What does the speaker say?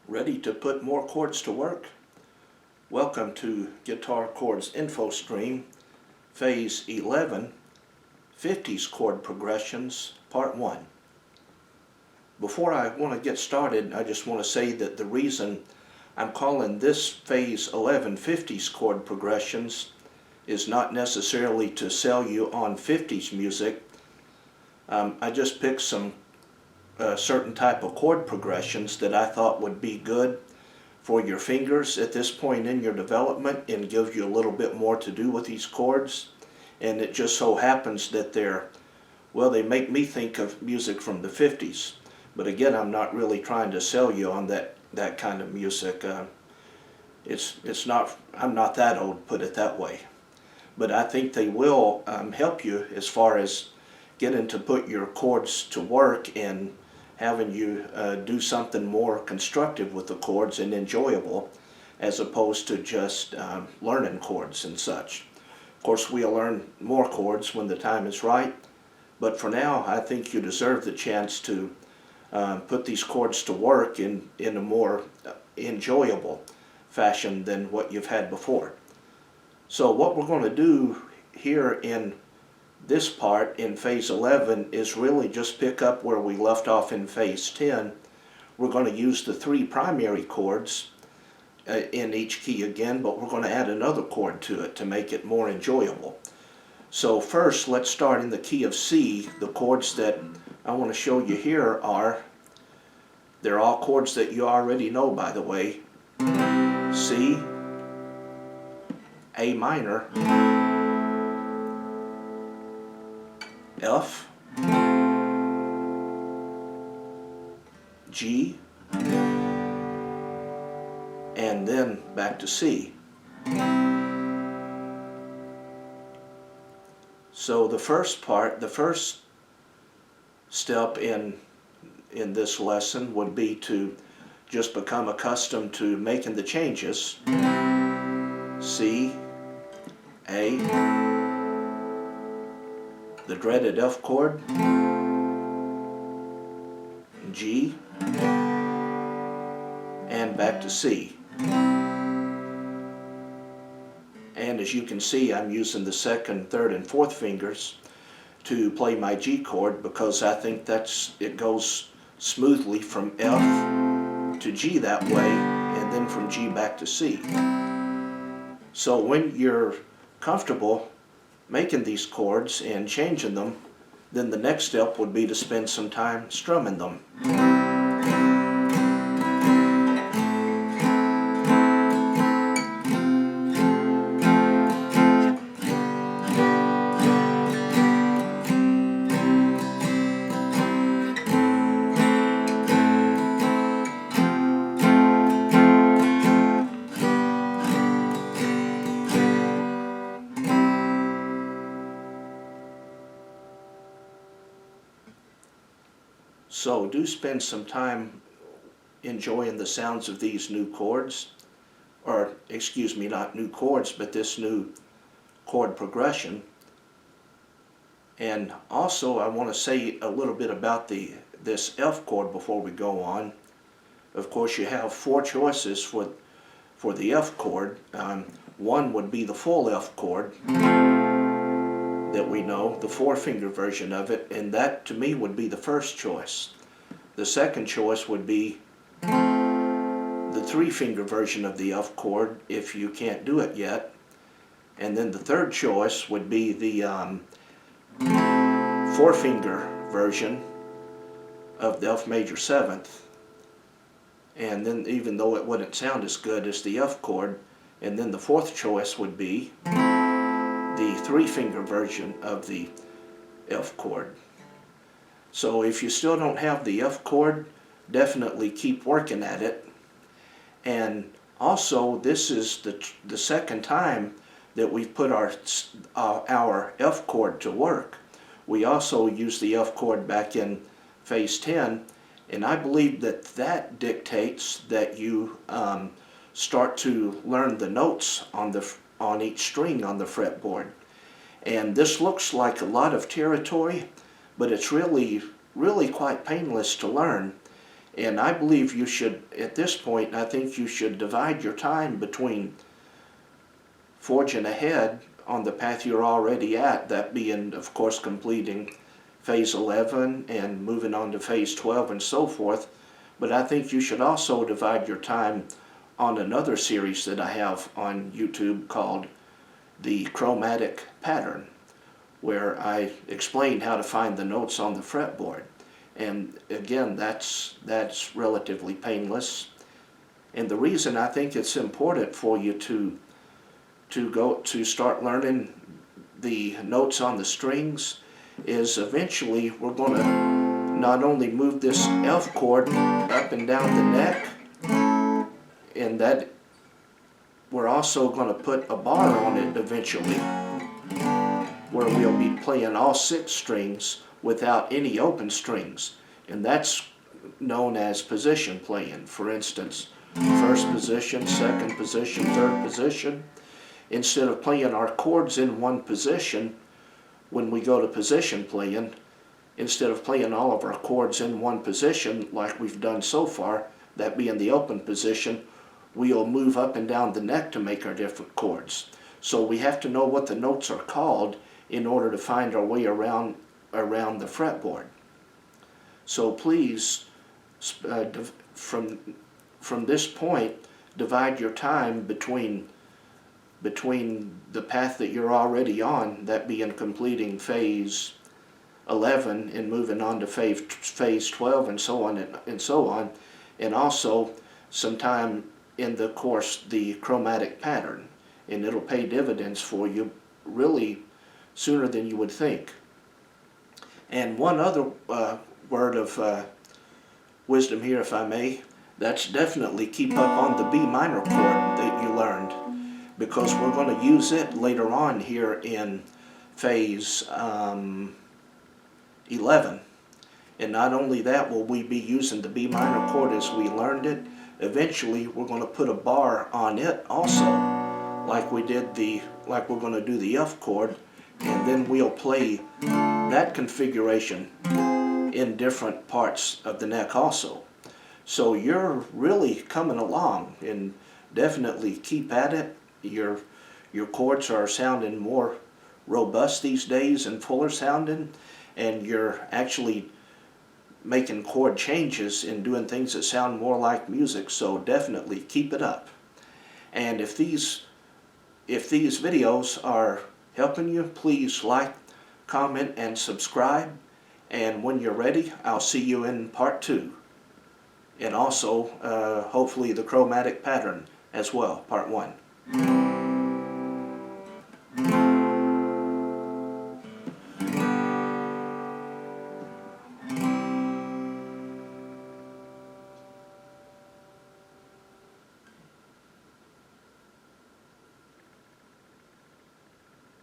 Ready to put more chords to work? Welcome to Guitar Chords Info Stream, Phase 11, 50s Chord Progressions, Part 1. Before I want to get started, I just want to say that the reason I'm calling this Phase 11 50s Chord Progressions is not necessarily to sell you on 50s music. I just picked some certain type of chord progressions that I thought would be good for your fingers at this point in your development and give you a little bit more to do with these chords. And it just so happens that they make me think of music from the 50s. But again, I'm not really trying to sell you on that kind of music. I'm not that old, put it that way. But I think they will help you as far as getting to put your chords to work and having you do something more constructive with the chords and enjoyable, as opposed to just learning chords and such. Of course, we'll learn more chords when the time is right, but for now I think you deserve the chance to put these chords to work in a more enjoyable fashion than what you've had before. So what we're going to do here in this part in Phase 11 is really just pick up where we left off in Phase 10. We're going to use the 3 primary chords in each key again, but we're going to add another chord to it to make it more enjoyable. So first, let's start in the key of C. The chords that I want to show you here they're all chords that you already know, by the way. C, A minor, F, G, and then back to C. So the first step in this lesson would be to just become accustomed to making the changes. C, A, the dreaded F chord, G, and back to C. And as you can see, I'm using the 2nd, 3rd, and 4th fingers to play my G chord because I think it goes smoothly from F to G that way, and then from G back to C. So when you're comfortable making these chords and changing them, then the next step would be to spend some time strumming them. So do spend some time enjoying the sounds of these new chords, or excuse me, not new chords, but this new chord progression. And also I want to say a little bit about this F chord before we go on. Of course, you have 4 choices for the F chord. One would be the full F chord that we know, the 4-finger version of it, and that to me would be the first choice. The second choice would be the 3-finger version of the F chord if you can't do it yet. And then the third choice would be the 4-finger version of the F major 7th. And then, even though it wouldn't sound as good as the F chord, and then the 4th choice would be the 3-finger version of the F chord. So if you still don't have the F chord, definitely keep working at it. And also, this is the second time that we've put our F chord to work. We also used the F chord back in Phase 10, and I believe that dictates that you start to learn the notes on each string on the fretboard. And this looks like a lot of territory, but it's really quite painless to learn. And I believe you should, at this point, I think you should divide your time between forging ahead on the path you're already at, that being, of course, completing phase 11 and moving on to phase 12 and so forth. But I think you should also divide your time on another series that I have on YouTube called The Chromatic Pattern, where I explain how to find the notes on the fretboard. And again, that's relatively painless. And the reason I think it's important for you to start learning the notes on the strings is eventually we're going to not only move this F chord up and down the neck, and that we're also going to put a bar on it eventually, where we'll be playing all 6 strings without any open strings. And that's known as position playing. For instance, first position, second position, third position. Instead of playing our chords in one position, when we go to position playing, instead of playing all of our chords in one position like we've done so far, that being the open position, we'll move up and down the neck to make our different chords. So we have to know what the notes are called in order to find our way around the fretboard. So please, from this point, divide your time between the path that you're already on, that being completing phase 11 and moving on to phase 12 and so on, and also some time in the course, the chromatic pattern, and it'll pay dividends for you really sooner than you would think. And one other word of wisdom here, if I may, that's definitely keep up on the B minor chord that you learned, because we're going to use it later on here in phase 11. And not only that will we be using the B minor chord as we learned it, eventually we're going to put a bar on it also, like we're going to do the F chord, and then we'll play that configuration in different parts of the neck also. So you're really coming along, and definitely keep at it. Your chords are sounding more robust these days and fuller sounding, and you're actually making chord changes and doing things that sound more like music. So definitely keep it up. And if these videos are helping you, please like, comment, and subscribe. And when you're ready, I'll see you in part 2. And also, hopefully, the chromatic pattern as well, part 1.